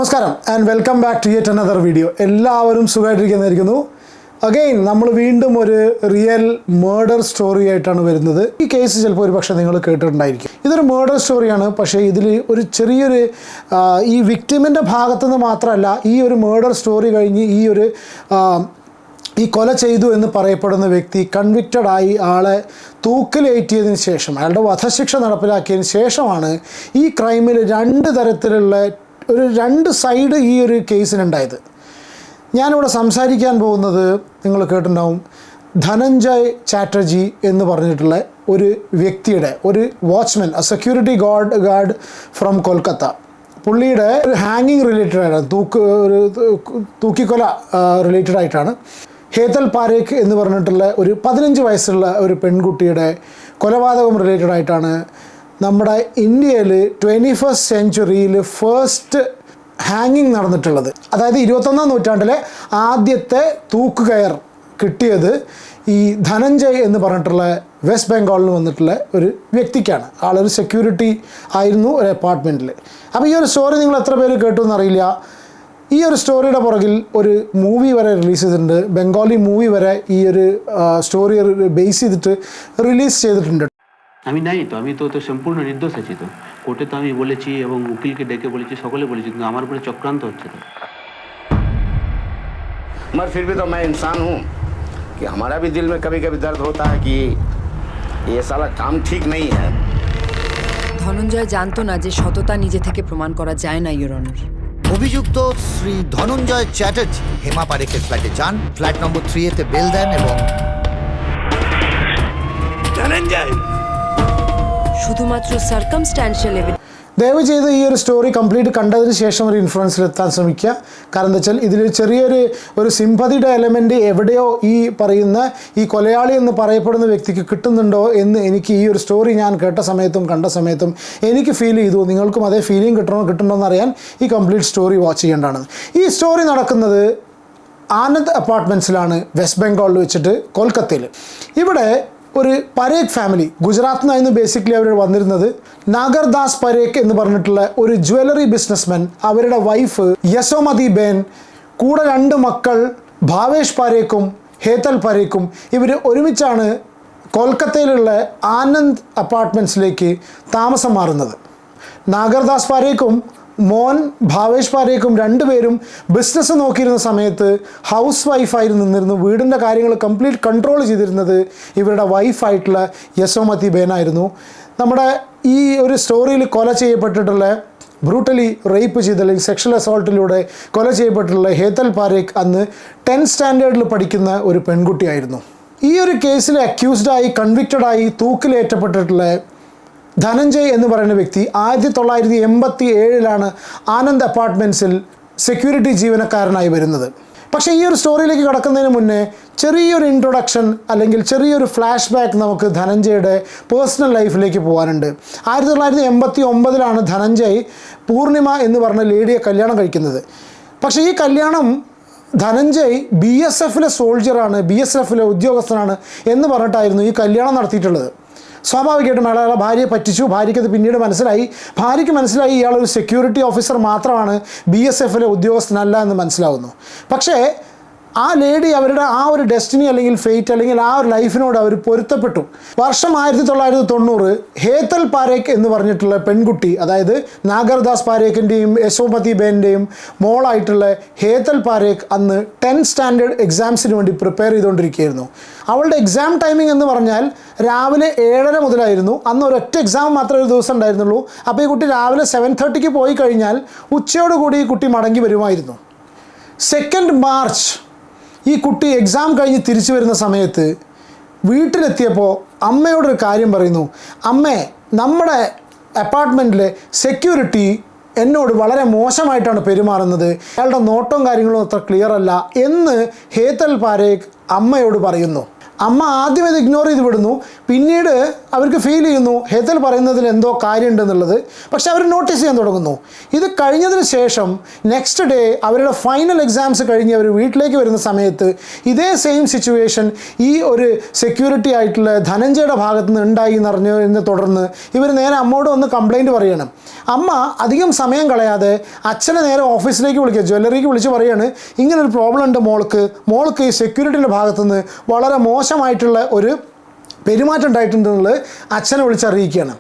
നമസ്കാരം and welcome back to yet another video. എല്ലാവരും സുഖമായിട്ടിരിക്കുന്നതായിരിക്കുന്നു. അഗെയിൻ നമ്മൾ വീണ്ടും ഒരു റിയൽ മേർഡർ സ്റ്റോറി ആയിട്ടാണ് വരുന്നത്. ഈ കേസ് ചിലപ്പോൾ ഒരു പക്ഷേ നിങ്ങൾ കേട്ടിട്ടുണ്ടായിരിക്കും. ഇതൊരു മേർഡർ സ്റ്റോറിയാണ്. പക്ഷേ ഇതിൽ ഒരു ചെറിയൊരു ഈ വിക്ടിമിൻ്റെ ഭാഗത്തുനിന്ന് മാത്രമല്ല, ഈ ഒരു മേർഡർ സ്റ്റോറി കഴിഞ്ഞ് ഈ കൊല ചെയ്തു എന്ന് പറയപ്പെടുന്ന വ്യക്തി കൺവിക്റ്റഡ് ആയി ആളെ തൂക്കിലേറ്റിയതിന് ശേഷം, അയാളുടെ വധശിക്ഷ നടപ്പിലാക്കിയതിന് ശേഷമാണ് ഈ ക്രൈമിൽ രണ്ട് സൈഡ് ഈ ഒരു കേസിനുണ്ടായത്. ഞാനിവിടെ സംസാരിക്കാൻ പോകുന്നത് നിങ്ങൾ കേട്ടിട്ടുണ്ടാവും, ധനഞ്ജയ് ചാറ്റർജി എന്ന് പറഞ്ഞിട്ടുള്ള ഒരു വ്യക്തിയുടെ, ഒരു watchman, security guard from Kolkata. പുള്ളിയുടെ ഒരു ഹാങ്ങിങ് റിലേറ്റഡ് ആയിട്ടാണ്, തൂക്കിക്കൊല റിലേറ്റഡ് ആയിട്ടാണ്. ഹേതൽ പാരേഖ് എന്ന് പറഞ്ഞിട്ടുള്ള ഒരു 15 വയസ്സുള്ള ഒരു പെൺകുട്ടിയുടെ കൊലപാതകം റിലേറ്റഡ് ആയിട്ടാണ് നമ്മുടെ ഇന്ത്യയിൽ 21st സെഞ്ച്വറിയിൽ ഫസ്റ്റ് ഹാങ്ങിങ് നടന്നിട്ടുള്ളത്. അതായത് 21ാം നൂറ്റാണ്ടിലെ ആദ്യത്തെ തൂക്കുകയർ കിട്ടിയത് ഈ ധനഞ്ജയ് എന്ന് പറഞ്ഞിട്ടുള്ള വെസ്റ്റ് ബംഗാളിൽ വന്നിട്ടുള്ള ഒരു വ്യക്തിക്കാണ്. ആളൊരു സെക്യൂരിറ്റി ആയിരുന്നു ഒരു അപ്പാർട്ട്മെൻറ്റിൽ. അപ്പോൾ ഈ ഒരു സ്റ്റോറി നിങ്ങൾ എത്ര പേര് കേട്ടു എന്നറിയില്ല. ഈ ഒരു സ്റ്റോറിയുടെ പുറകിൽ ഒരു മൂവി വരെ റിലീസ് ചെയ്തിട്ടുണ്ട്. ബംഗാളി മൂവി വരെ ഈ ഒരു സ്റ്റോറി ബേസ് ചെയ്തിട്ട് റിലീസ് ചെയ്തിട്ടുണ്ട്. আমি নাই তো, আমি তো সম্পূর্ণ নির্দোষ আছি। তো কোর্টে তো আমি বলেছি এবং উকিলকে ডেকে বলেছি, সকলে বলেছি, কিন্তু আমার উপরে চক্রান্ত হচ্ছে। তো मगर फिर भी तो मैं इंसान हूँ कि हमारा भी दिल में कभी कभी दर्द होता है कि ये साला काम ठीक नहीं है। ধনঞ্জয় জানতো না যে সততা নিজে থেকে প্রমাণ করা যায় না, ইওর অনার। অভিযুক্ত শ্রী ধনঞ্জয় চ্যাটার্জি হেমা পারেখের ফ্ল্যাটে যান, ফ্ল্যাট নম্বর 3 তে বেল দেন এবং শুধুমাত্র সার্কামস্ট্যান্সিয়াল এভিডেন্স। ദയവ് ചെയ്ത് ഈ ഒരു സ്റ്റോറി കംപ്ലീറ്റ് കണ്ടതിന് ശേഷം ഒരു ഇൻഫ്ലുവൻസിലെത്താൻ ശ്രമിക്കുക. കാരണം എന്താ വെച്ചാൽ ഇതിൽ ചെറിയൊരു സിമ്പതിയുടെ എലമെൻറ്റ് എവിടെയോ ഈ പറയുന്ന ഈ കൊലയാളി എന്ന് പറയപ്പെടുന്ന വ്യക്തിക്ക് കിട്ടുന്നുണ്ടോ എന്ന് എനിക്ക് ഈ ഒരു സ്റ്റോറി ഞാൻ കേട്ട സമയത്തും കണ്ട സമയത്തും എനിക്ക് ഫീൽ ചെയ്തു. നിങ്ങൾക്കും അതേ ഫീലിംഗ് കിട്ടണോ എന്നറിയാൻ ഈ കംപ്ലീറ്റ് സ്റ്റോറി വാച്ച് ചെയ്യേണ്ടതാണ്. ഈ സ്റ്റോറി നടക്കുന്നത് ആനന്ദ് അപ്പാർട്ട്മെൻറ്റ്സിലാണ്, വെസ്റ്റ് ബംഗാളിൽ വെച്ചിട്ട്, കൊൽക്കത്തയിൽ. ഇവിടെ ഒരു പരേഖ് ഫാമിലി, ഗുജറാത്തിൽ നിന്നായിരുന്നു ബേസിക്കലി അവർ വന്നിരുന്നത്. നാഗർദാസ് പരേഖ് എന്ന് പറഞ്ഞിട്ടുള്ള ഒരു ജ്വല്ലറി ബിസിനസ്മാൻ, അവരുടെ വൈഫ് യശോമതി ബേൻ, കൂടെ 2 മക്കൾ ഭാവേഷ് പാരേഖും ഹേതൽ പാരേഖും, ഇവർ ഒരുമിച്ചാണ് കൊൽക്കത്തയിലുള്ള ആനന്ദ് അപ്പാർട്ട്മെൻറ്റ്സിലേക്ക് താമസം മാറുന്നത്. നാഗർദാസ് പാരേഖും മോൻ ഭാവേഷ് പാരേഖും 2 പേരും ബിസിനസ് നോക്കിയിരുന്ന സമയത്ത് ഹൗസ് വൈഫായി നിന്നിരുന്നു. വീടിൻ്റെ കാര്യങ്ങൾ കംപ്ലീറ്റ് കൺട്രോൾ ചെയ്തിരുന്നത് ഇവരുടെ വൈഫായിട്ടുള്ള യശോമതി ബേനായിരുന്നു. നമ്മുടെ ഈ ഒരു സ്റ്റോറിയിൽ കൊല ചെയ്യപ്പെട്ടിട്ടുള്ള, ബ്രൂട്ടലി റേപ്പ് ചെയ്ത, അല്ലെങ്കിൽ സെക്ഷൽ അസോൾട്ടിലൂടെ കൊല ചെയ്യപ്പെട്ടിട്ടുള്ള ഹേതൽ പാരേഖ് അന്ന് 10th സ്റ്റാൻഡേർഡിൽ പഠിക്കുന്ന ഒരു പെൺകുട്ടിയായിരുന്നു. ഈ ഒരു കേസിൽ അക്യൂസ്ഡായി, കൺവിക്റ്റഡായി, തൂക്കിലേറ്റപ്പെട്ടിട്ടുള്ള ധനഞ്ജയ് എന്ന് പറയുന്ന വ്യക്തി 1987 ആനന്ദ് അപ്പാർട്ട്മെൻറ്റ്സിൽ സെക്യൂരിറ്റി ജീവനക്കാരനായി വരുന്നത്. പക്ഷേ ഈ ഒരു സ്റ്റോറിയിലേക്ക് കടക്കുന്നതിന് മുന്നേ ചെറിയൊരു ഇൻട്രൊഡക്ഷൻ അല്ലെങ്കിൽ ചെറിയൊരു ഫ്ലാഷ് ബാക്ക് നമുക്ക് ധനഞ്ജയുടെ പേഴ്സണൽ ലൈഫിലേക്ക് പോകാനുണ്ട്. 1989 ധനഞ്ജയ് പൂർണിമ എന്ന് പറഞ്ഞ ലേഡിയെ കല്യാണം കഴിക്കുന്നത്. പക്ഷേ ഈ കല്യാണം ധനഞ്ജയ് BSFലെ സോൾജറാണ്, BSFലെ ഉദ്യോഗസ്ഥനാണ് എന്ന് പറഞ്ഞിട്ടായിരുന്നു ഈ കല്യാണം നടത്തിയിട്ടുള്ളത്. സ്വാഭാവികമായിട്ടും അയാളെ ഭാര്യയെ പറ്റിച്ചു. ഭാര്യയ്ക്കത് പിന്നീട് ഭാര്യയ്ക്ക് മനസ്സിലായി ഇയാളൊരു സെക്യൂരിറ്റി ഓഫീസർ മാത്രമാണ്, BSFലെ ഉദ്യോഗസ്ഥനല്ല എന്ന് മനസ്സിലാവുന്നു. പക്ഷേ ആ ലേഡി അവരുടെ ആ ഒരു ഡെസ്റ്റിനി അല്ലെങ്കിൽ ഫെയ്റ്റ് അല്ലെങ്കിൽ ആ ഒരു ലൈഫിനോട് അവർ പൊരുത്തപ്പെട്ടു. വർഷം 1990 ഹേതൽ പാരേഖ് എന്ന് പറഞ്ഞിട്ടുള്ള പെൺകുട്ടി, അതായത് നാഗർദാസ് പാരേഖിൻ്റെയും യശോമതി ബേൻ്റെയും മോളായിട്ടുള്ള ഹേതൽ പാരേഖ് അന്ന് 10th സ്റ്റാൻഡേർഡ് എക്സാംസിന് വേണ്ടി പ്രിപ്പയർ ചെയ്തുകൊണ്ടിരിക്കുകയായിരുന്നു. അവളുടെ എക്സാം ടൈമിംഗ് എന്ന് പറഞ്ഞാൽ രാവിലെ 7:30 മുതലായിരുന്നു. അന്ന് ഒരൊറ്റ എക്സാം മാത്രമേ ഒരു ദിവസം ഉണ്ടായിരുന്നുള്ളൂ. അപ്പോൾ ഈ കുട്ടി രാവിലെ 7:30 പോയി കഴിഞ്ഞാൽ ഉച്ചയോടുകൂടി ഈ കുട്ടി മടങ്ങി വരുമായിരുന്നു. 2 മാർച്ച് ഈ കുട്ടി എക്സാം കഴിഞ്ഞ് തിരിച്ചു വരുന്ന സമയത്ത് വീട്ടിലെത്തിയപ്പോൾ അമ്മയോടൊരു കാര്യം പറയുന്നു. അമ്മേ, നമ്മുടെ അപ്പാർട്ട്മെൻറ്റിലെ സെക്യൂരിറ്റി എന്നോട് വളരെ മോശമായിട്ടാണ് പെരുമാറുന്നത്, അയാളുടെ നോട്ടവും കാര്യങ്ങളും അത്ര ക്ലിയർ അല്ല എന്ന് ഹേതൽ പാരേഖ് അമ്മയോട് പറയുന്നു. അമ്മ ആദ്യം ഇത് ഇഗ്നോർ ചെയ്ത് വിടുന്നു. പിന്നീട് അവർക്ക് ഫീൽ ചെയ്യുന്നു ഹേതൽ പറയുന്നതിൽ എന്തോ കാര്യമുണ്ടെന്നുള്ളത്. പക്ഷെ അവർ നോട്ടീസ് ചെയ്യാൻ തുടങ്ങുന്നു. ഇത് കഴിഞ്ഞതിന് ശേഷം നെക്സ്റ്റ് ഡേ അവരുടെ ഫൈനൽ എക്സാംസ് കഴിഞ്ഞ് അവർ വീട്ടിലേക്ക് വരുന്ന സമയത്ത് ഇതേ സെയിം സിറ്റുവേഷൻ ഈ ഒരു സെക്യൂരിറ്റി ആയിട്ടുള്ള ധനഞ്ജയുടെ ഭാഗത്ത് നിന്ന് ഉണ്ടായി എന്നറിഞ്ഞതിനെ തുടർന്ന് ഇവർ നേരെ അമ്മയോട് വന്ന് കംപ്ലയിൻറ്റ് പറയണം. അമ്മ അധികം സമയം കളയാതെ അച്ഛനെ നേരെ ഓഫീസിലേക്ക് വിളിക്കുക, ജ്വല്ലറിക്ക് വിളിച്ച് പറയാണ് ഇങ്ങനൊരു പ്രോബ്ലം ഉണ്ട് മോൾക്ക് ഈ സെക്യൂരിറ്റിയുടെ ഭാഗത്തുനിന്ന് വളരെ മോശമായിട്ടുള്ള ഒരു പെരുമാറ്റം ഉണ്ടായിട്ടുണ്ടെന്നുള്ളത് അച്ഛനെ വിളിച്ചറിയിക്കുകയാണ്.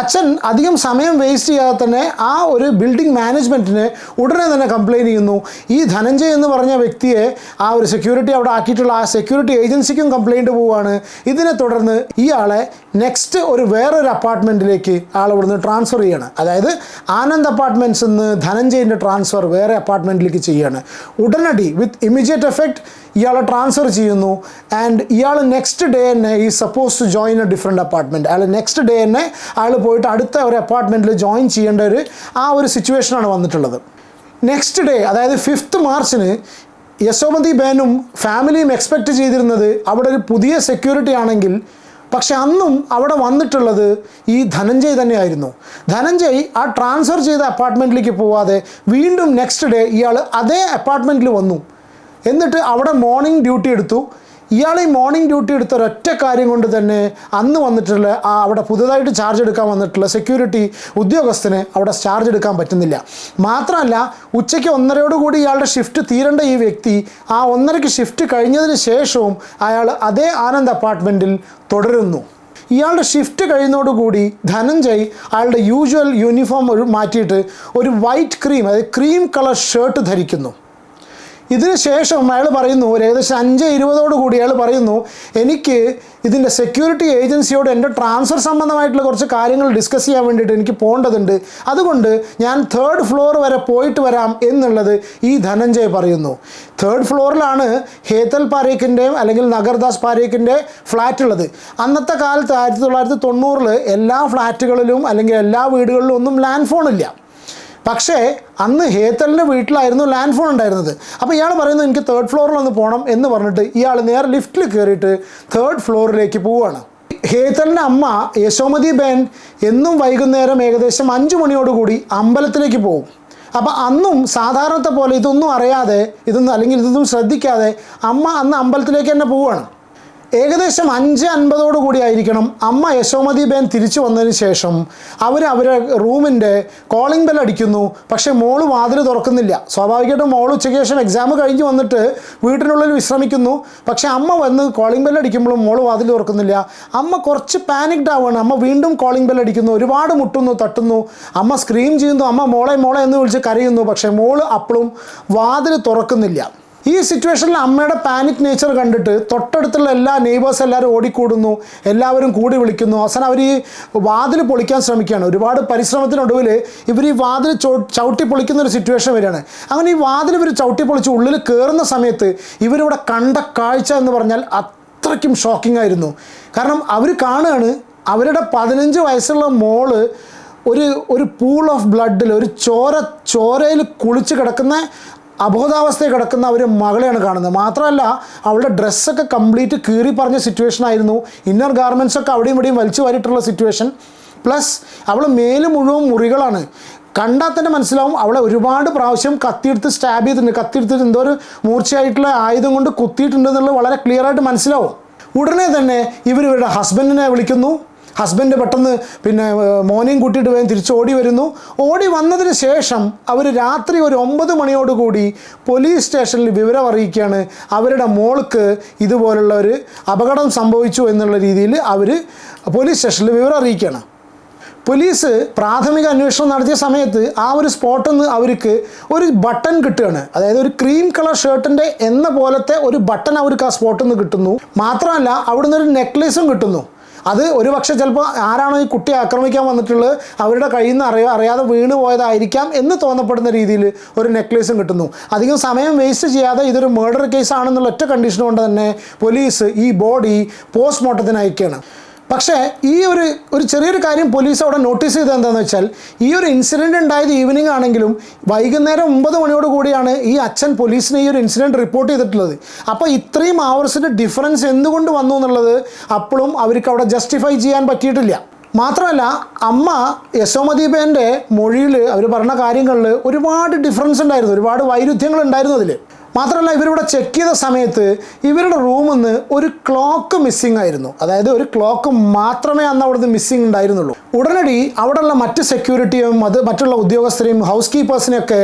അച്ഛൻ അധികം സമയം വേസ്റ്റ് ചെയ്യാതെ തന്നെ ആ ഒരു ബിൽഡിംഗ് മാനേജ്മെൻറ്റിന് ഉടനെ തന്നെ കംപ്ലയിൻറ്റ് ചെയ്യുന്നു. ഈ ധനഞ്ജയ് എന്ന് പറഞ്ഞ വ്യക്തിയെ ആ ഒരു സെക്യൂരിറ്റി അവിടെ ആക്കിയിട്ടുള്ള ആ സെക്യൂരിറ്റി ഏജൻസിക്കും കംപ്ലയിൻറ്റ് പോവുകയാണ്. ഇതിനെ തുടർന്ന് ഇയാളെ നെക്സ്റ്റ് വേറൊരു അപ്പാർട്ട്മെൻറ്റിലേക്ക് ആൾ ഇവിടുന്ന് ട്രാൻസ്ഫർ ചെയ്യാണ്. അതായത് ആനന്ദ് അപ്പാർട്ട്മെൻറ്റ്സിൽ നിന്ന് ധനഞ്ജയിൻ്റെ ട്രാൻസ്ഫർ വേറെ അപ്പാർട്ട്മെൻറ്റിലേക്ക് ചെയ്യുകയാണ്. ഉടനടി വിത്ത് ഇമ്മീഡിയറ്റ് എഫക്റ്റ് ഇയാളെ ട്രാൻസ്ഫർ ചെയ്യുന്നു. ആൻഡ് ഇയാൾ നെക്സ്റ്റ് ഡേ തന്നെ ഈ suppose to join a different apartment. അയാൾ നെക്സ്റ്റ് ഡേ തന്നെ ആൾ പോയിട്ട് അടുത്ത ഒരു അപ്പാർട്ട്മെൻറ്റിൽ ജോയിൻ ചെയ്യേണ്ട ഒരു സിറ്റുവേഷനാണ് വന്നിട്ടുള്ളത്. നെക്സ്റ്റ് ഡേ അതായത് 5th മാർച്ചിന് യശോമതി ബേനും ഫാമിലിയും എക്സ്പെക്റ്റ് ചെയ്തിരുന്നത് അവിടെ ഒരു പുതിയ സെക്യൂരിറ്റി ആണെങ്കിൽ, പക്ഷെ അന്നും അവിടെ വന്നിട്ടുള്ളത് ഈ ധനഞ്ജയ് തന്നെയായിരുന്നു. ധനഞ്ജയ് ആ ട്രാൻസ്ഫർ ചെയ്ത അപ്പാർട്ട്മെൻറ്റിലേക്ക് പോവാതെ വീണ്ടും നെക്സ്റ്റ് ഡേ ഇയാൾ അതേ അപ്പാർട്ട്മെൻറ്റിൽ വന്നു. എന്നിട്ട് അവിടെ മോർണിംഗ് ഡ്യൂട്ടി എടുത്തു. ഇയാൾ ഈ മോർണിംഗ് ഡ്യൂട്ടി എടുത്ത ഒരൊറ്റ കാര്യം കൊണ്ട് തന്നെ അന്ന് വന്നിട്ടുള്ള അവിടെ പുതുതായിട്ട് ചാർജ് എടുക്കാൻ വന്നിട്ടുള്ള സെക്യൂരിറ്റി ഉദ്യോഗസ്ഥന് അവിടെ ചാർജ് എടുക്കാൻ പറ്റുന്നില്ല. മാത്രമല്ല ഉച്ചയ്ക്ക് 1:30 ഇയാളുടെ ഷിഫ്റ്റ് തീരേണ്ട ഈ വ്യക്തി ആ 1:30 ഷിഫ്റ്റ് കഴിഞ്ഞതിന് ശേഷവും അയാൾ അതേ ആനന്ദ് അപ്പാർട്ട്മെൻറ്റിൽ തുടരുന്നു. ഇയാളുടെ ഷിഫ്റ്റ് കഴിയുന്നതോടുകൂടി ധനഞ്ജയ് അയാളുടെ യൂഷ്വൽ യൂണിഫോം മാറ്റിയിട്ട് ഒരു വൈറ്റ് ക്രീം, അതായത് ക്രീം കളർ ഷർട്ട് ധരിക്കുന്നു. ഇതിന് ശേഷം അയാൾ പറയുന്നു, ഏകദേശം 5:20 അയാൾ പറയുന്നു, എനിക്ക് ഇതിൻ്റെ സെക്യൂരിറ്റി ഏജൻസിയോട് എൻ്റെ ട്രാൻസ്ഫർ സംബന്ധമായിട്ടുള്ള കുറച്ച് കാര്യങ്ങൾ ഡിസ്കസ് ചെയ്യാൻ വേണ്ടിയിട്ട് എനിക്ക് പോകേണ്ടതുണ്ട്, അതുകൊണ്ട് ഞാൻ 3rd ഫ്ലോർ വരെ പോയിട്ട് വരാം എന്നുള്ളത് ഈ ധനഞ്ജയ് പറയുന്നു. 3rd ഫ്ലോറിലാണ് ഹേതൽ പാരേഖിൻ്റെയും അല്ലെങ്കിൽ നഗർദാസ് പാരേഖിൻ്റെ ഫ്ലാറ്റ് ഉള്ളത്. അന്നത്തെ കാലത്ത് 1990 എല്ലാ ഫ്ലാറ്റുകളിലും അല്ലെങ്കിൽ എല്ലാ വീടുകളിലും ഒന്നും ലാൻഡ് ഫോണില്ല. പക്ഷേ അന്ന് ഹേതലിൻ്റെ വീട്ടിലായിരുന്നു ലാൻഡ് ഫോൺ ഉണ്ടായിരുന്നത്. അപ്പോൾ ഇയാൾ പറയുന്നു എനിക്ക് 3rd ഫ്ലോറിലൊന്ന് പോകണം എന്ന് പറഞ്ഞിട്ട് ഇയാൾ നേരെ ലിഫ്റ്റിൽ കയറിയിട്ട് 3rd ഫ്ലോറിലേക്ക് പോവുകയാണ്. ഹേതലിൻ്റെ അമ്മ യശോമതി ബേൻ എന്നും വൈകുന്നേരം ഏകദേശം 5 മണിയോടുകൂടി അമ്പലത്തിലേക്ക് പോകും. അപ്പോൾ അന്നും സാധാരണത്തെ പോലെ ഇതൊന്നും അറിയാതെ അല്ലെങ്കിൽ ഇതൊന്നും ശ്രദ്ധിക്കാതെ അമ്മ അന്ന് അമ്പലത്തിലേക്ക് തന്നെ പോവുകയാണ്. ഏകദേശം 5:50 ആയിരിക്കണം അമ്മ യശോമതി ബേൻ തിരിച്ചു വന്നതിന് ശേഷം അവരുടെ റൂമിൻ്റെ കോളിംഗ് ബെൽ അടിക്കുന്നു. പക്ഷേ മോള് വാതിൽ തുറക്കുന്നില്ല. സ്വാഭാവികമായിട്ടും മോൾ ഉച്ചയ്ക്ക് ശേഷം എക്സാം കഴിഞ്ഞ് വന്നിട്ട് വീട്ടിനുള്ളിൽ വിശ്രമിക്കുന്നു. പക്ഷേ അമ്മ വന്ന് കോളിംഗ് ബെൽ അടിക്കുമ്പോഴും മോള് വാതിൽ തുറക്കുന്നില്ല. അമ്മ കുറച്ച് പാനിക്ഡ് ആവുകയാണ്. അമ്മ വീണ്ടും കോളിംഗ് ബെൽ അടിക്കുന്നു, ഒരുപാട് മുട്ടുന്നു, തട്ടുന്നു. അമ്മ സ്ക്രീം ചെയ്യുന്നു, അമ്മ മോളെ എന്ന് വിളിച്ച് കരയുന്നു. പക്ഷേ മോള് അപ്പോഴും വാതിൽ തുറക്കുന്നില്ല. ഈ സിറ്റുവേഷനിൽ അമ്മയുടെ പാനിക് നേച്ചർ കണ്ടിട്ട് തൊട്ടടുത്തുള്ള എല്ലാ നെയ്ബേഴ്സ് എല്ലാവരും ഓടിക്കൂടുന്നു, എല്ലാവരും കൂടി വിളിക്കുന്നു. അവസാനം അവർ ഈ വാതിൽ പൊളിക്കാൻ ശ്രമിക്കുകയാണ്. ഒരുപാട് പരിശ്രമത്തിനൊടുവിൽ ഇവർ ഈ വാതിൽ ചവിട്ടി പൊളിക്കുന്ന ഒരു സിറ്റുവേഷൻ വരികയാണ്. അങ്ങനെ ഈ വാതിൽ ഇവർ ചവിട്ടി പൊളിച്ച് ഉള്ളിൽ കയറുന്ന സമയത്ത് ഇവരിവിടെ കണ്ട കാഴ്ച എന്ന് പറഞ്ഞാൽ അത്രയ്ക്കും ഷോക്കിംഗ് ആയിരുന്നു. കാരണം അവർ കാണുകയാണ് അവരുടെ 15 വയസ്സുള്ള മോള് ഒരു പൂൾ ഓഫ് ബ്ലഡിൽ ഒരു ചോരയിൽ കുളിച്ച് കിടക്കുന്ന അബോധാവസ്ഥയിൽ കിടക്കുന്ന ഒരു മകളെയാണ് കാണുന്നത്. മാത്രമല്ല അവളുടെ ഡ്രസ്സൊക്കെ കംപ്ലീറ്റ് കീറി പറഞ്ഞ സിറ്റുവേഷൻ ആയിരുന്നു. ഇന്നർ ഗാർമെൻറ്റ്സൊക്കെ അവിടെയും ഇവിടെയും വലിച്ചു വാരിയിട്ടുള്ള സിറ്റുവേഷൻ. പ്ലസ് അവൾ മേല് മുഴുവൻ മുറികളാണ്. കണ്ടാൽ തന്നെ മനസ്സിലാവും അവളെ ഒരുപാട് പ്രാവശ്യം കത്തിയെടുത്ത് സ്റ്റാബ് ചെയ്തിട്ടുണ്ട്. കത്തിയെടുത്തിട്ട് എന്തോ ഒരു മൂർച്ചയായിട്ടുള്ള ആയുധം കൊണ്ട് കുത്തിയിട്ടുണ്ടെന്നുള്ളത് വളരെ ക്ലിയർ ആയിട്ട് മനസ്സിലാവും. ഉടനെ തന്നെ ഇവരുടെ ഹസ്ബൻഡിനെ വിളിക്കുന്നു. ഹസ്ബൻഡ് പെട്ടെന്ന് മോനെയും കൂട്ടിയിട്ട് വേഗം തിരിച്ച് ഓടി വരുന്നു. ഓടി വന്നതിന് ശേഷം അവർ രാത്രി ഒരു 9 മണിയോടുകൂടി പോലീസ് സ്റ്റേഷനിൽ വിവരം അറിയിക്കുകയാണ്. അവരുടെ മോൾക്ക് ഇതുപോലുള്ള ഒരു അപകടം സംഭവിച്ചു എന്നുള്ള രീതിയിൽ അവർ പോലീസ് സ്റ്റേഷനിൽ വിവരം അറിയിക്കുകയാണ്. പോലീസ് പ്രാഥമിക അന്വേഷണം നടത്തിയ സമയത്ത് ആ ഒരു സ്പോട്ടിൽ നിന്ന് അവർക്ക് ഒരു ബട്ടൺ കിട്ടുകയാണ്. അതായത് ഒരു ക്രീം കളർ ഷർട്ടിൻ്റെ എന്ന പോലത്തെ ഒരു ബട്ടൺ അവർക്ക് ആ സ്പോട്ടിൽ നിന്ന് കിട്ടുന്നു. മാത്രമല്ല അവിടുന്ന് ഒരു നെക്ലേസും കിട്ടുന്നു. അത് ഒരു പക്ഷേ ചിലപ്പോൾ ആരാണോ ഈ കുട്ടിയെ ആക്രമിക്കാൻ വന്നിട്ടുള്ളത് അവരുടെ കയ്യിൽ നിന്ന് അറിയാതെ വീണ് പോയതായിരിക്കാം എന്ന് തോന്നപ്പെടുന്ന രീതിയിൽ ഒരു നെക്ലേസും കിട്ടുന്നു. അധികം സമയം വേസ്റ്റ് ചെയ്യാതെ ഇതൊരു മർഡർ കേസാണെന്നുള്ള ഒറ്റ കണ്ടീഷൻ കൊണ്ട് തന്നെ പോലീസ് ഈ ബോഡി പോസ്റ്റ്മോർട്ടത്തിന് അയക്കുകയാണ്. പക്ഷേ ഈ ഒരു ചെറിയൊരു കാര്യം പോലീസ് അവിടെ നോട്ടീസ് ചെയ്തത് എന്താണെന്ന് വെച്ചാൽ, ഈ ഒരു ഇൻസിഡൻറ്റ് ഉണ്ടായത് ഈവനിങ് ആണെങ്കിലും വൈകുന്നേരം 9 മണിയോട് കൂടിയാണ് ഈ അച്ഛൻ പോലീസിന് ഈ ഒരു ഇൻസിഡൻറ്റ് റിപ്പോർട്ട് ചെയ്തിട്ടുള്ളത്. അപ്പോൾ ഇത്രയും അവേഴ്സിൻ്റെ ഡിഫറൻസ് എന്തുകൊണ്ട് വന്നു എന്നുള്ളത് അപ്പോഴും അവർക്ക് അവിടെ ജസ്റ്റിഫൈ ചെയ്യാൻ പറ്റിയിട്ടില്ല. മാത്രമല്ല, അമ്മ യശോമതിബേൻ്റെ മൊഴിയിൽ അവർ പറഞ്ഞ കാര്യങ്ങളിൽ ഒരുപാട് ഡിഫറൻസ് ഉണ്ടായിരുന്നു, ഒരുപാട് വൈരുദ്ധ്യങ്ങൾ ഉണ്ടായിരുന്നു അതിൽ. മാത്രമല്ല, ഇവരിവിടെ ചെക്ക് ചെയ്ത സമയത്ത് ഇവരുടെ റൂമിൽ നിന്ന് ഒരു ക്ലോക്ക് മിസ്സിംഗ് ആയിരുന്നു. അതായത് ഒരു ക്ലോക്ക് മാത്രമേ അന്ന് അവിടുന്ന് മിസ്സിംഗ് ഉണ്ടായിരുന്നുള്ളൂ. ഉടനടി അവിടെയുള്ള മറ്റ് സെക്യൂരിറ്റിയും മറ്റുള്ള ഉദ്യോഗസ്ഥരെയും ഹൗസ് കീപ്പേഴ്സിനെയൊക്കെ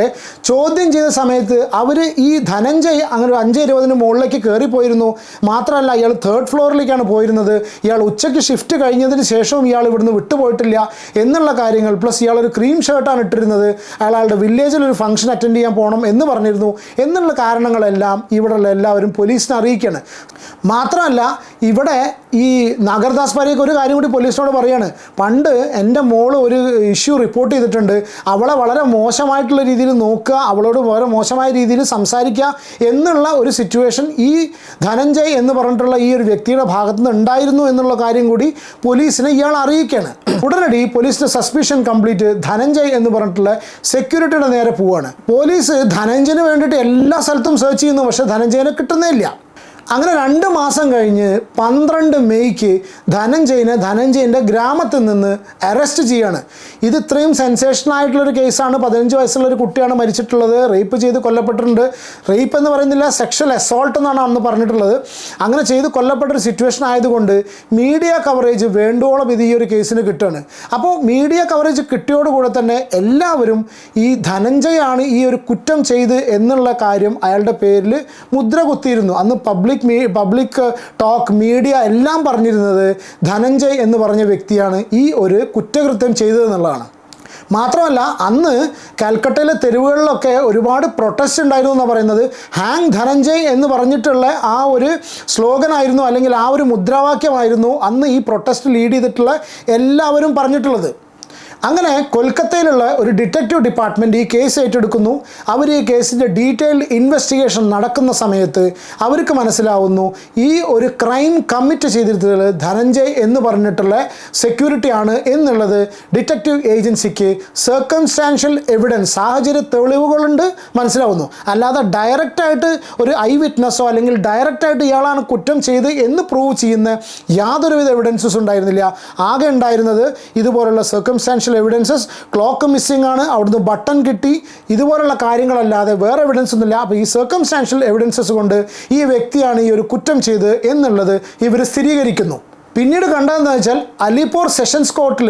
ചോദ്യം ചെയ്ത സമയത്ത് അവർ ഈ ധനഞ്ജയ് അങ്ങനെ 5:20 മുകളിലേക്ക് കയറിപ്പോയിരുന്നു. മാത്രമല്ല, ഇയാൾ 3rd ഫ്ലോറിലേക്കാണ് പോയിരുന്നത്, ഇയാൾ ഉച്ചയ്ക്ക് ഷിഫ്റ്റ് കഴിഞ്ഞതിന് ശേഷവും ഇയാൾ ഇവിടുന്ന് വിട്ടുപോയിട്ടില്ല എന്നുള്ള കാര്യങ്ങൾ, പ്ലസ് ഇയാളൊരു ക്രീം ഷർട്ടാണ് ഇട്ടിരുന്നത്, അയാളുടെ വില്ലേജിൽ ഒരു ഫംഗ്ഷൻ അറ്റൻഡ് ചെയ്യാൻ പോകണം എന്ന് പറഞ്ഞിരുന്നു എന്നുള്ള കാരണങ്ങളെല്ലാം ഇവിടെയുള്ള എല്ലാവരും പോലീസിനെ അറിയിക്കുകയാണ്. മാത്രമല്ല, ഇവിടെ ഈ നാഗർദാസ് പാരേഖ് ഒരു കാര്യം കൂടി പോലീസിനോട് പറയാണ്, പണ്ട് എൻ്റെ മോള് ഒരു ഇഷ്യൂ റിപ്പോർട്ട് ചെയ്തിട്ടുണ്ട്, അവളെ വളരെ മോശമായിട്ടുള്ള രീതിയിൽ നോക്കുക, അവളോട് വളരെ മോശമായ രീതിയിൽ സംസാരിക്കുക എന്നുള്ള ഒരു സിറ്റുവേഷൻ ഈ ധനഞ്ജയ് എന്ന് പറഞ്ഞിട്ടുള്ള ഈ ഒരു വ്യക്തിയുടെ ഭാഗത്തു നിന്ന് ഉണ്ടായിരുന്നു എന്നുള്ള കാര്യം കൂടി പോലീസിനെ ഇയാൾ അറിയിക്കുകയാണ്. ഉടനടി പോലീസിൻ്റെ സസ്പിഷൻ കംപ്ലീറ്റ് ധനഞ്ജയ് എന്ന് പറഞ്ഞിട്ടുള്ള സെക്യൂരിറ്റിയുടെ നേരെ പോവുകയാണ്. പോലീസ് ധനഞ്ജയന് വേണ്ടിയിട്ട് എല്ലാ സ്ഥലത്തും സെർച്ച് ചെയ്യുന്നു, പക്ഷേ ധനഞ്ജയനെ കിട്ടുന്നില്ല. അങ്ങനെ 2 മാസം കഴിഞ്ഞ് 12 മെയ്ക്ക് ധനഞ്ജയൻ്റെ ഗ്രാമത്തിൽ നിന്ന് അറസ്റ്റ് ചെയ്യാണ്. ഇത് ഇത്രയും സെൻസേഷനായിട്ടുള്ളൊരു കേസാണ്. 15 വയസ്സുള്ള ഒരു കുട്ടിയാണ് മരിച്ചിട്ടുള്ളത്, റേപ്പ് ചെയ്ത് കൊല്ലപ്പെട്ടിട്ടുണ്ട്. റേപ്പ് എന്ന് പറയുന്നില്ല, സെക്ഷൽ അസോൾട്ട് എന്നാണ് അന്ന് പറഞ്ഞിട്ടുള്ളത്. അങ്ങനെ ചെയ്ത് കൊല്ലപ്പെട്ടൊരു സിറ്റുവേഷൻ ആയതുകൊണ്ട് മീഡിയ കവറേജ് വേണ്ടോളം ഇത് ഈ ഒരു കേസിന് കിട്ടുകയാണ്. അപ്പോൾ മീഡിയ കവറേജ് കിട്ടിയോടുകൂടെ തന്നെ എല്ലാവരും ഈ ധനഞ്ജയാണ് ഈ ഒരു കുറ്റം ചെയ്ത് എന്നുള്ള കാര്യം അയാളുടെ പേരിൽ മുദ്ര കുത്തിയിരുന്നു. അന്ന് പബ്ലിക് ടോക്ക് മീഡിയ എല്ലാം പറഞ്ഞിരുന്നത് ധനഞ്ജയ് എന്ന് പറഞ്ഞ വ്യക്തിയാണ് ഈ ഒരു കുറ്റകൃത്യം ചെയ്തതെന്നുള്ളതാണ്. മാത്രമല്ല, അന്ന് കാൽക്കട്ടയിലെ തെരുവുകളിലൊക്കെ ഒരുപാട് പ്രൊട്ടസ്റ്റ് ഉണ്ടായിരുന്നു എന്നാണ് പറയുന്നത്. ഹാങ് ധനഞ്ജയ് എന്ന് പറഞ്ഞിട്ടുള്ള ആ ഒരു സ്ലോഗനായിരുന്നു, അല്ലെങ്കിൽ ആ ഒരു മുദ്രാവാക്യമായിരുന്നു അന്ന് ഈ പ്രൊട്ടസ്റ്റ് ലീഡ് ചെയ്തിട്ടുള്ള എല്ലാവരും പറഞ്ഞിട്ടുള്ളത്. അങ്ങനെ കൊൽക്കത്തയിലുള്ള ഒരു ഡിറ്റക്റ്റീവ് ഡിപ്പാർട്ട്മെൻറ്റ് ഈ കേസ് ഏറ്റെടുക്കുന്നു. അവർ ഈ കേസിൻ്റെ ഡീറ്റെയിൽഡ് ഇൻവെസ്റ്റിഗേഷൻ നടക്കുന്ന സമയത്ത് അവർക്ക് മനസ്സിലാവുന്നു ഈ ഒരു ക്രൈം കമ്മിറ്റ് ചെയ്തിട്ടുള്ളത് ധനഞ്ജയ് എന്ന് പറഞ്ഞിട്ടുള്ള സെക്യൂരിറ്റി ആണ് എന്നുള്ളത്. ഡിറ്റക്റ്റീവ് ഏജൻസിക്ക് സർക്കംസ്റ്റാൻഷ്യൽ എവിഡൻസ്, സാഹചര്യ തെളിവുകളുണ്ട് മനസ്സിലാവുന്നു. അല്ലാതെ ഡയറക്റ്റായിട്ട് ഒരു ഐ വിറ്റ്നസ്സോ അല്ലെങ്കിൽ ഡയറക്റ്റായിട്ട് ഇയാളാണ് കുറ്റം ചെയ്ത് എന്ന് പ്രൂവ് ചെയ്യുന്ന യാതൊരുവിധ എവിഡൻസസ് ഉണ്ടായിരുന്നില്ല. ആകെ ഉണ്ടായിരുന്നത് ഇതുപോലുള്ള സർക്കംസ്റ്റാൻഷ്യൽ എവിഡൻസസ്. ക്ലോക്ക് മിസ്സിംഗ് ആണ്, അവിടുന്ന് ബട്ടൺ കിട്ടി, ഇതുപോലുള്ള കാര്യങ്ങളല്ലാതെ വേറെ എവിഡൻസ് ഒന്നുമില്ല. അപ്പോൾ ഈ സർക്കംസ്റ്റാൻഷ്യൽ എവിഡൻസസ് കൊണ്ട് ഈ വ്യക്തിയാണ് ഈ ഒരു കുറ്റം ചെയ്ത് എന്നുള്ളത് ഇവർ സ്ഥിരീകരിക്കുന്നു. പിന്നീട് കണ്ടതെന്ന് വെച്ചാൽ അലിപൂർ സെഷൻസ് കോർട്ടിൽ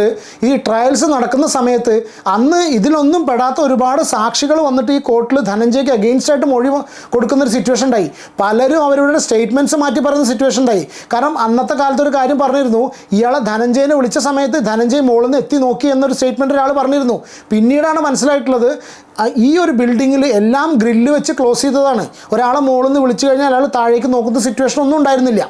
ഈ ട്രയൽസ് നടക്കുന്ന സമയത്ത് അന്ന് ഇതിലൊന്നും പെടാത്ത ഒരുപാട് സാക്ഷികൾ വന്നിട്ട് ഈ കോർട്ടിൽ ധനഞ്ജയ്ക്ക് അഗെയിൻസ്റ്റ് ആയിട്ട് മൊഴി കൊടുക്കുന്നൊരു സിറ്റുവേഷൻ ഉണ്ടായി. പലരും അവരുടെ സ്റ്റേറ്റ്മെൻറ്റ്സ് മാറ്റി പറയുന്ന സിറ്റുവേഷൻ ഉണ്ടായി. കാരണം അന്നത്തെ കാലത്ത് ഒരു കാര്യം പറഞ്ഞിരുന്നു, ഇയാളെ ധനഞ്ജയനെ വിളിച്ച സമയത്ത് ധനഞ്ജയ് മുകളിൽ നിന്ന് എത്തി നോക്കി എന്നൊരു സ്റ്റേറ്റ്മെൻറ്റ് ഒരാൾ പറഞ്ഞിരുന്നു. പിന്നീടാണ് മനസ്സിലായിട്ടുള്ളത് ഈ ഒരു ബിൽഡിങ്ങിൽ എല്ലാം ഗ്രില്ല് വെച്ച് ക്ലോസ് ചെയ്തതാണ്. ഒരാളെ മുകളിൽ നിന്ന് വിളിച്ചു കഴിഞ്ഞാൽ അയാൾ താഴേക്ക് നോക്കുന്ന സിറ്റുവേഷൻ ഒന്നും ഉണ്ടായിരുന്നില്ല.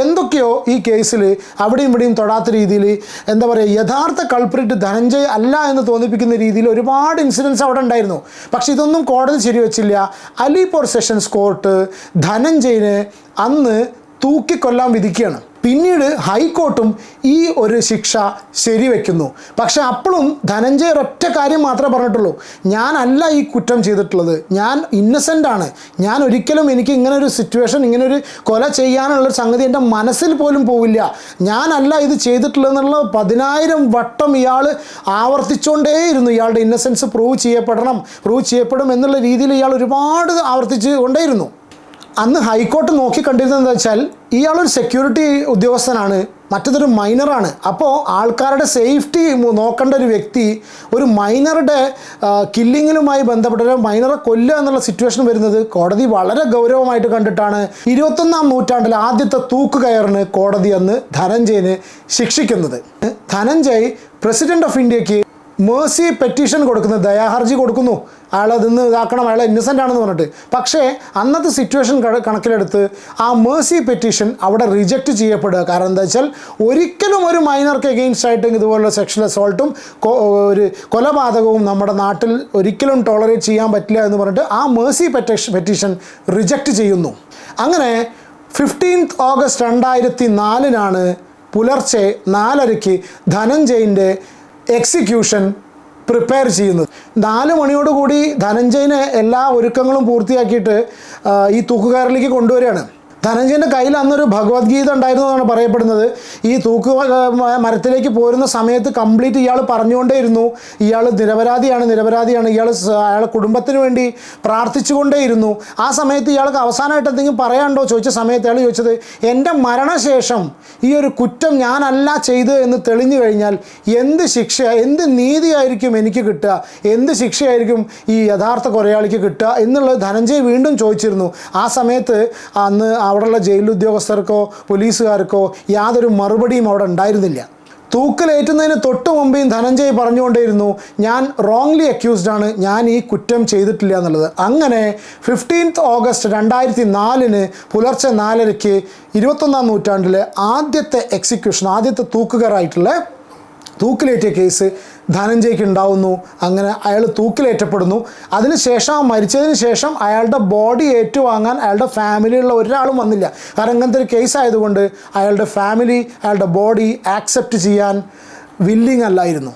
എന്തൊക്കെയോ ഈ കേസിൽ അവിടെയും ഇവിടെയും തൊടാത്ത രീതിയിൽ, എന്താ പറയുക, യഥാർത്ഥ കൾപ്രിറ്റ് ധനഞ്ജയ് അല്ല എന്ന് തോന്നിപ്പിക്കുന്ന രീതിയിൽ ഒരുപാട് ഇൻസിഡൻസ് അവിടെ ഉണ്ടായിരുന്നു. പക്ഷെ ഇതൊന്നും കോടതി ശരിവെച്ചില്ല. അലിപൂർ സെഷൻസ് കോർട്ട് ധനഞ്ജയനെ അന്ന് തൂക്കിക്കൊല്ലാൻ വിധിക്കുകയാണ്. പിന്നീട് ഹൈക്കോർട്ടും ഈ ഒരു ശിക്ഷ ശരിവെക്കുന്നു. പക്ഷെ അപ്പോഴും ധനഞ്ജയ് ഒരൊറ്റ കാര്യം മാത്രമേ പറഞ്ഞിട്ടുള്ളൂ, ഞാനല്ല ഈ കുറ്റം ചെയ്തിട്ടുള്ളത്, ഞാൻ ഇന്നസെൻ്റ് ആണ്, ഞാൻ ഒരിക്കലും എനിക്ക് ഇങ്ങനൊരു സിറ്റുവേഷൻ, ഇങ്ങനൊരു കൊല ചെയ്യാനുള്ളൊരു സംഗതി എൻ്റെ മനസ്സിൽ പോലും പോവില്ല, ഞാനല്ല ഇത് ചെയ്തിട്ടുള്ളതെന്നുള്ള 10,000 വട്ടം ഇയാൾ ആവർത്തിച്ചുകൊണ്ടേയിരുന്നു. ഇയാളുടെ ഇന്നസെൻസ് പ്രൂവ് ചെയ്യപ്പെടും എന്നുള്ള രീതിയിൽ ഇയാൾ ഒരുപാട് ആവർത്തിച്ച് കൊണ്ടേയിരുന്നു. അന്ന് ഹൈക്കോർട്ട് നോക്കിക്കണ്ടിരുന്നതെന്ന് വെച്ചാൽ ഇയാളൊരു സെക്യൂരിറ്റി ഉദ്യോഗസ്ഥനാണ്, മറ്റതൊരു മൈനറാണ്. അപ്പോൾ ആൾക്കാരുടെ സേഫ്റ്റി നോക്കേണ്ട ഒരു വ്യക്തി ഒരു മൈനറുടെ കില്ലിങ്ങിലുമായി ബന്ധപ്പെട്ട ഒരു മൈനറെ കൊല്ലുക എന്നുള്ള സിറ്റുവേഷൻ വരുന്നത് കോടതി വളരെ ഗൗരവമായിട്ട് കണ്ടിട്ടാണ് 21-ാം നൂറ്റാണ്ടിൽ ആദ്യത്തെ തൂക്കുകയറിന് കോടതി അന്ന് ധനഞ്ജയനെ ശിക്ഷിക്കുന്നത്. ധനഞ്ജയ് പ്രസിഡന്റ് ഓഫ് ഇന്ത്യക്ക് മേഴ്സി പെറ്റീഷൻ കൊടുക്കുന്നു, ദയാഹർജി കൊടുക്കുന്നു, അയാളതിന്ന് ഇതാക്കണം, അയാൾ ഇന്നസെൻ്റ് ആണെന്ന് പറഞ്ഞിട്ട്. പക്ഷേ അന്നത്തെ സിറ്റുവേഷൻ കണക്കിലെടുത്ത് ആ മേഴ്സി പെറ്റീഷൻ അവിടെ റിജക്റ്റ് ചെയ്യപ്പെടുക. കാരണം എന്താ വെച്ചാൽ ഒരിക്കലും ഒരു മൈനർക്ക് എഗെയിൻസ്റ്റ് ആയിട്ട് ഇതുപോലുള്ള സെക്ഷൽ അസോൾട്ടും ഒരു കൊലപാതകവും നമ്മുടെ നാട്ടിൽ ഒരിക്കലും ടോളറേറ്റ് ചെയ്യാൻ പറ്റില്ല എന്ന് പറഞ്ഞിട്ട് ആ മേഴ്സി പെറ്റീഷൻ റിജക്റ്റ് ചെയ്യുന്നു. അങ്ങനെ 15 ഓഗസ്റ്റ് 2004 പുലർച്ചെ 4:30 ധനഞ്ജയിൻ്റെ എക്സിക്യൂഷൻ പ്രിപ്പയർ ചെയ്യുന്നത്. 4 മണിയോടുകൂടി ധനഞ്ജയന് എല്ലാ ഒരുക്കങ്ങളും പൂർത്തിയാക്കിയിട്ട് ഈ തൂക്കുകയറിലേക്ക് കൊണ്ടുവരികയാണ്. ധനഞ്ജയൻ്റെ കയ്യിൽ അന്നൊരു ഭഗവത്ഗീത ഉണ്ടായിരുന്നു എന്നാണ് പറയപ്പെടുന്നത്. ഈ മരത്തിലേക്ക് പോരുന്ന സമയത്ത് കംപ്ലീറ്റ് ഇയാൾ പറഞ്ഞുകൊണ്ടേയിരുന്നു ഇയാൾ നിരപരാധിയാണ്, അയാൾ കുടുംബത്തിന് വേണ്ടി പ്രാർത്ഥിച്ചുകൊണ്ടേയിരുന്നു. ആ സമയത്ത് ഇയാൾക്ക് അവസാനമായിട്ട് എന്തെങ്കിലും പറയാനുണ്ടോ ചോദിച്ച സമയത്ത് അയാൾ ചോദിച്ചത്, എൻ്റെ മരണശേഷം ഈ ഒരു കുറ്റം ഞാനല്ല ചെയ്ത് എന്ന് തെളിഞ്ഞു കഴിഞ്ഞാൽ എന്ത് ശിക്ഷ, എന്ത് നീതിയായിരിക്കും എനിക്ക് കിട്ടുക, എന്ത് ശിക്ഷയായിരിക്കും ഈ യഥാർത്ഥ കൊലയാളിക്ക് കിട്ടുക എന്നുള്ളത് ധനഞ്ജയ് വീണ്ടും ചോദിച്ചിരുന്നു. ആ സമയത്ത് അന്ന് അവിടെയുള്ള ജയിൽ ഉദ്യോഗസ്ഥർക്കോ പോലീസുകാർക്കോ യാതൊരു മറുപടിയും അവിടെ ഉണ്ടായിരുന്നില്ല. തൂക്കിലേറ്റുന്നതിന് തൊട്ട് മുമ്പേയും ധനഞ്ജയ് പറഞ്ഞുകൊണ്ടേയിരുന്നു ഞാൻ റോങ്ലി അക്യൂസ്ഡ് ആണ്, ഞാൻ ഈ കുറ്റം ചെയ്തിട്ടില്ല എന്നുള്ളത്. അങ്ങനെ 15 ഓഗസ്റ്റ് 2004 പുലർച്ചെ 4:30 21-ാം നൂറ്റാണ്ടിലെ ആദ്യത്തെ എക്സിക്യൂഷൻ, ആദ്യത്തെ തൂക്കുകയറായിട്ടുള്ള തൂക്കിലേറ്റിയ കേസ് ധനഞ്ജയ്ക്ക് ഉണ്ടാവുന്നു. അങ്ങനെ അയാൾ തൂക്കിലേറ്റപ്പെടുന്നു. അതിനുശേഷം മരിച്ചതിന് ശേഷം അയാളുടെ ബോഡി ഏറ്റുവാങ്ങാൻ അയാളുടെ ഫാമിലിയുള്ള ഒരാളും വന്നില്ല. കാരണം അങ്ങനത്തെ ഒരു കേസ് ആയതുകൊണ്ട് അയാളുടെ ഫാമിലി അയാളുടെ ബോഡി ആക്സെപ്റ്റ് ചെയ്യാൻ വില്ലിങ് അല്ലായിരുന്നു.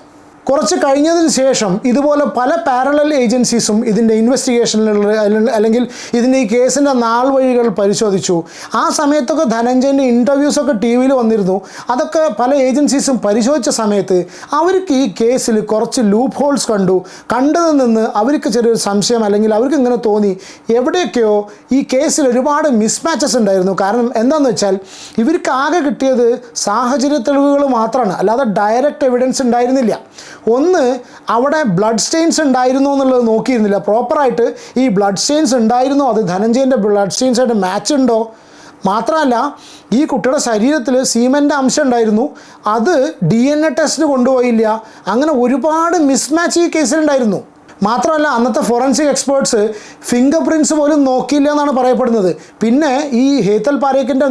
കുറച്ച് കഴിഞ്ഞതിന് ശേഷം ഇതുപോലെ പല പാരലൽ ഏജൻസീസും ഇതിൻ്റെ ഇൻവെസ്റ്റിഗേഷനിലുള്ള അല്ലെങ്കിൽ ഇതിൻ്റെ ഈ കേസിൻ്റെ നാൾ വഴികൾ പരിശോധിച്ചു. ആ സമയത്തൊക്കെ ധനഞ്ജയൻ്റെ ഇൻ്റർവ്യൂസൊക്കെ ടി വിയിൽ വന്നിരുന്നു. അതൊക്കെ പല ഏജൻസീസും പരിശോധിച്ച സമയത്ത് അവർക്ക് ഈ കേസിൽ കുറച്ച് ലൂപ്പ് ഹോൾസ് കണ്ടതിൽ നിന്ന് അവർക്ക് ചെറിയൊരു സംശയം, അല്ലെങ്കിൽ അവർക്ക് ഇങ്ങനെ തോന്നി എവിടെയൊക്കെയോ ഈ കേസിൽ ഒരുപാട് മിസ്മാച്ചസ് ഉണ്ടായിരുന്നു. കാരണം എന്താണെന്ന് വെച്ചാൽ ഇവർക്ക് ആകെ കിട്ടിയത് സാഹചര്യ തെളിവുകൾ മാത്രമാണ്, അല്ലാതെ ഡയറക്റ്റ് എവിഡൻസ് ഉണ്ടായിരുന്നില്ല. ഒന്ന്, അവിടെ ബ്ലഡ് സ്റ്റെയിൻസ് ഉണ്ടായിരുന്നു എന്നുള്ളത് നോക്കിയിരുന്നില്ല. പ്രോപ്പറായിട്ട് ഈ ബ്ലഡ് സ്റ്റെയിൻസ് ഉണ്ടായിരുന്നോ, അത് ധനഞ്ജയൻ്റെ ബ്ലഡ് സ്റ്റെയിൻസായിട്ട് മാച്ച് ഉണ്ടോ, മാത്രമല്ല ഈ കുട്ടിയുടെ ശരീരത്തിൽ സീമെൻ്റെ അംശം ഉണ്ടായിരുന്നു, അത് DNA ടെസ്റ്റിന് കൊണ്ടുപോയില്ല. അങ്ങനെ ഒരുപാട് മിസ്മാച്ച് ഈ കേസിലുണ്ടായിരുന്നു. മാത്രമല്ല അന്നത്തെ ഫോറൻസിക് എക്സ്പേർട്സ് ഫിംഗർ പ്രിൻറ്റ്സ് പോലും നോക്കിയില്ല എന്നാണ് പറയപ്പെടുന്നത്. പിന്നെ ഈ ഹേതൽ പാരേഖിൻ്റെ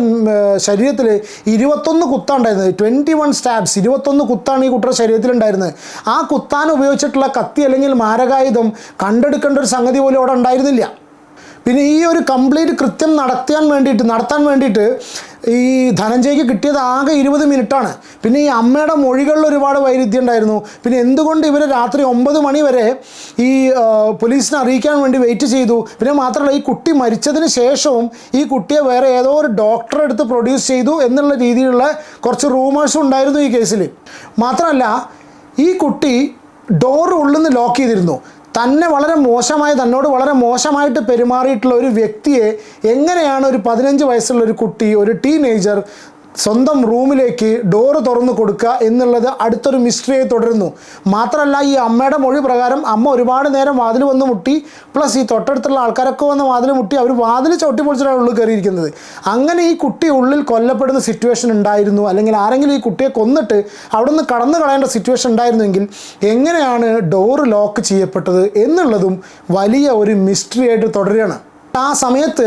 ശരീരത്തിൽ 21 കുത്താണ്ടായിരുന്നത്, 21 സ്റ്റാബ്സ്, 21 കുത്താണ് ഈ കുട്ടിയുടെ ശരീരത്തിലുണ്ടായിരുന്നത്. ആ കുത്താൻ ഉപയോഗിച്ചിട്ടുള്ള കത്തി അല്ലെങ്കിൽ മാരകായുധം കണ്ടെടുക്കേണ്ട ഒരു സംഗതി പോലും അവിടെ ഉണ്ടായിരുന്നില്ല. പിന്നെ ഈ ഒരു കംപ്ലീറ്റ് കൃത്യം നടത്താൻ വേണ്ടിയിട്ട് ഈ ധനഞ്ജയ്ക്ക് കിട്ടിയത് ആകെ 20 മിനിറ്റാണ്. പിന്നെ ഈ അമ്മയുടെ മൊഴികളിൽ ഒരുപാട് വൈരുദ്ധ്യം ഉണ്ടായിരുന്നു. പിന്നെ എന്തുകൊണ്ട് ഇവർ രാത്രി 9 മണി വരെ ഈ പോലീസിനെ അറിയിക്കാൻ വേണ്ടി വെയിറ്റ് ചെയ്തു. പിന്നെ മാത്രമല്ല ഈ കുട്ടി മരിച്ചതിന് ശേഷവും ഈ കുട്ടിയെ വേറെ ഏതോ ഒരു ഡോക്ടറെ അടുത്ത് പ്രൊഡ്യൂസ് ചെയ്തു എന്നുള്ള രീതിയിലുള്ള കുറച്ച് റൂമേഴ്സും ഉണ്ടായിരുന്നു ഈ കേസിൽ. മാത്രമല്ല ഈ കുട്ടി ഡോർ ഉള്ളിൽ നിന്ന് ലോക്ക് ചെയ്തിരുന്നു. തന്നോട് വളരെ മോശമായിട്ട് പെരുമാറിയിട്ടുള്ള ഒരു വ്യക്തിയെ എങ്ങനെയാണ് ഒരു 15 വയസ്സുള്ള ഒരു കുട്ടി, ഒരു ടീനേജർ സ്വന്തം റൂമിലേക്ക് ഡോറ് തുറന്നു കൊടുക്കുക എന്നുള്ളത് അടുത്തൊരു മിസ്റ്ററിയെ തുടരുന്നു. മാത്രമല്ല ഈ അമ്മയുടെ മൊഴി പ്രകാരം അമ്മ ഒരുപാട് നേരം വാതിൽ വന്ന് മുട്ടി, പ്ലസ് ഈ തൊട്ടടുത്തുള്ള ആൾക്കാരൊക്കെ വന്ന് വാതിൽ മുട്ടി, അവർ വാതിൽ ചവിട്ടി പൊളിച്ചിട്ടാണ് ഉള്ളിൽ കയറിയിരിക്കുന്നത്. അങ്ങനെ ഈ കുട്ടി ഉള്ളിൽ കൊല്ലപ്പെടുന്ന സിറ്റുവേഷൻ ഉണ്ടായിരുന്നു, അല്ലെങ്കിൽ ആരെങ്കിലും ഈ കുട്ടിയെ കൊന്നിട്ട് അവിടെ നിന്ന് കടന്നു കളയേണ്ട സിറ്റുവേഷൻ ഉണ്ടായിരുന്നെങ്കിൽ എങ്ങനെയാണ് ഡോറ് ലോക്ക് ചെയ്യപ്പെട്ടത് എന്നുള്ളതും വലിയ ഒരു മിസ്റ്ററി ആയിട്ട് തുടരുകയാണ്. ആ സമയത്ത്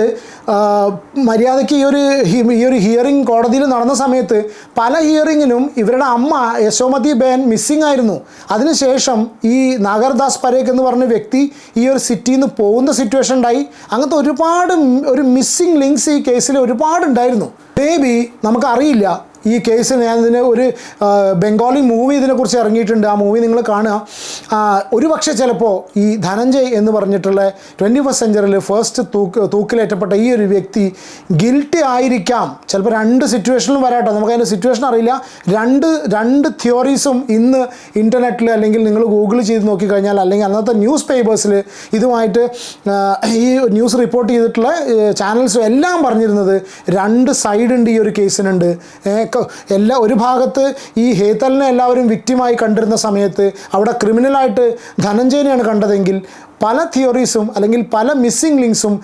മര്യാദയ്ക്ക് ഈ ഒരു ഹിയറിംഗ് കോടതിയിൽ നടന്ന സമയത്ത് പല ഹിയറിങ്ങിനും ഇവരുടെ അമ്മ യശോമതി ബേൻ മിസ്സിംഗ് ആയിരുന്നു. അതിനുശേഷം ഈ നാഗർദാസ് പരേഖ് എന്ന് പറഞ്ഞ വ്യക്തി ഈ ഒരു സിറ്റിയിൽ നിന്ന് പോകുന്ന സിറ്റുവേഷൻ ഉണ്ടായി. അങ്ങനത്തെ ഒരുപാട് മിസ്സിംഗ് ലിങ്ക്സ് ഈ കേസിൽ ഒരുപാടുണ്ടായിരുന്നു. മേ നമുക്കറിയില്ല ഈ കേസിൽ. ഞാനിതിന് ഒരു ബംഗാളി മൂവി ഇതിനെക്കുറിച്ച് ഇറങ്ങിയിട്ടുണ്ട്, ആ മൂവി നിങ്ങൾ കാണുക. ഒരു പക്ഷേ ചിലപ്പോൾ ഈ ധനഞ്ജയ് എന്ന് പറഞ്ഞിട്ടുള്ള 21st സെഞ്ച്വറിയിൽ ഫസ്റ്റ് തൂക്കിലേറ്റപ്പെട്ട ഈ ഒരു വ്യക്തി ഗിൽറ്റി ആയിരിക്കാം. ചിലപ്പോൾ 2 സിറ്റുവേഷനിലും വരാട്ടോ, നമുക്കതിൻ്റെ സിറ്റുവേഷൻ അറിയില്ല. രണ്ട് തിയോറീസും ഇന്ന് ഇൻ്റർനെറ്റിൽ അല്ലെങ്കിൽ നിങ്ങൾ ഗൂഗിൾ ചെയ്ത് നോക്കിക്കഴിഞ്ഞാൽ, അല്ലെങ്കിൽ അന്നത്തെ ന്യൂസ് പേപ്പേഴ്സിൽ ഇതുമായിട്ട് ഈ ന്യൂസ് റിപ്പോർട്ട് ചെയ്തിട്ടുള്ള ചാനൽസും എല്ലാം പറഞ്ഞിരുന്നത് 2 സൈഡുണ്ട് ഈ ഒരു കേസിനുണ്ട്. ഒരു ഭാഗത്ത് ഈ ഹേതലിനെ എല്ലാവരും വിക്റ്റിമായി കണ്ടിരുന്ന സമയത്ത് അവിടെ ക്രിമിനലായിട്ട് ധനഞ്ജയനെയാണ് കണ്ടതെങ്കിൽ പല തിയറീസും അല്ലെങ്കിൽ പല മിസ്സിംഗ് ലിങ്ക്സും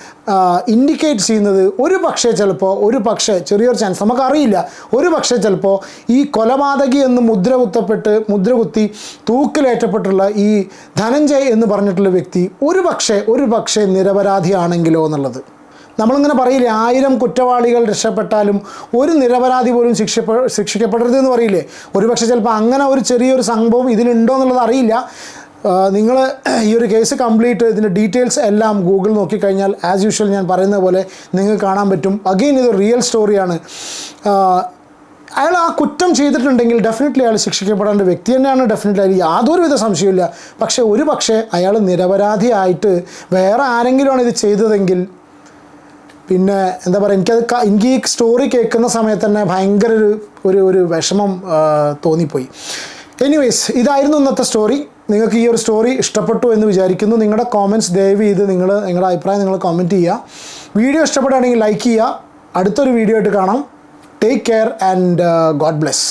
ഇൻഡിക്കേറ്റ് ചെയ്യുന്നത് ഒരു പക്ഷേ ചെറിയൊരു ചാൻസ്, നമുക്കറിയില്ല, ഒരു പക്ഷേ ചിലപ്പോൾ ഈ കൊലപാതകി എന്ന് മുദ്രകുത്തി തൂക്കിലേറ്റപ്പെട്ടുള്ള ഈ ധനഞ്ജയ് എന്ന് പറഞ്ഞിട്ടുള്ള വ്യക്തി ഒരു പക്ഷേ നിരപരാധിയാണെങ്കിലോ എന്നുള്ളത്. നമ്മളിങ്ങനെ പറയില്ലേ, 1000 കുറ്റവാളികൾ രക്ഷപ്പെട്ടാലും ഒരു നിരപരാധി പോലും ശിക്ഷിക്കപ്പെടരുതെന്ന് പറയില്ലേ. ഒരുപക്ഷെ ചിലപ്പോൾ അങ്ങനെ ഒരു ചെറിയൊരു സംഭവം ഇതിലുണ്ടോ എന്നുള്ളത് അറിയില്ല. നിങ്ങൾ ഈ ഒരു കേസ് കംപ്ലീറ്റ് ഇതിൻ്റെ ഡീറ്റെയിൽസ് എല്ലാം ഗൂഗിൾ നോക്കിക്കഴിഞ്ഞാൽ ആസ് യൂഷ്വൽ ഞാൻ പറയുന്ന പോലെ നിങ്ങൾക്ക് കാണാൻ പറ്റും. അഗെയിൻ ഇത് റിയൽ സ്റ്റോറിയാണ്. അയാൾ ആ കുറ്റം ചെയ്തിട്ടുണ്ടെങ്കിൽ ഡെഫിനറ്റ്ലി അയാൾ ശിക്ഷിക്കപ്പെടേണ്ട വ്യക്തി തന്നെയാണ്, ഡെഫിനറ്റ്ലി അതിൽ യാതൊരുവിധ സംശയമില്ല. പക്ഷേ ഒരു പക്ഷേ അയാൾ നിരപരാധിയായിട്ട് വേറെ ആരെങ്കിലുമാണ് ഇത് ചെയ്തതെങ്കിൽ പിന്നെ എന്താ പറയുക, എനിക്ക് ഈ സ്റ്റോറി കേൾക്കുന്ന സമയത്ത് തന്നെ ഭയങ്കര ഒരു വിഷമം തോന്നിപ്പോയി. എനിവേസ്, ഇതായിരുന്നു ഇന്നത്തെ സ്റ്റോറി. നിങ്ങൾക്ക് ഈ ഒരു സ്റ്റോറി ഇഷ്ടപ്പെട്ടു എന്ന് വിചാരിക്കുന്നു. നിങ്ങളുടെ കോമെൻറ്റ്സ് ദയവ് ചെയ്ത് നിങ്ങളുടെ അഭിപ്രായം നിങ്ങൾ കമൻറ്റ് ചെയ്യുക. വീഡിയോ ഇഷ്ടപ്പെടുകയാണെങ്കിൽ ലൈക്ക് ചെയ്യുക. അടുത്തൊരു വീഡിയോ ആയിട്ട് കാണാം. Take care and God bless.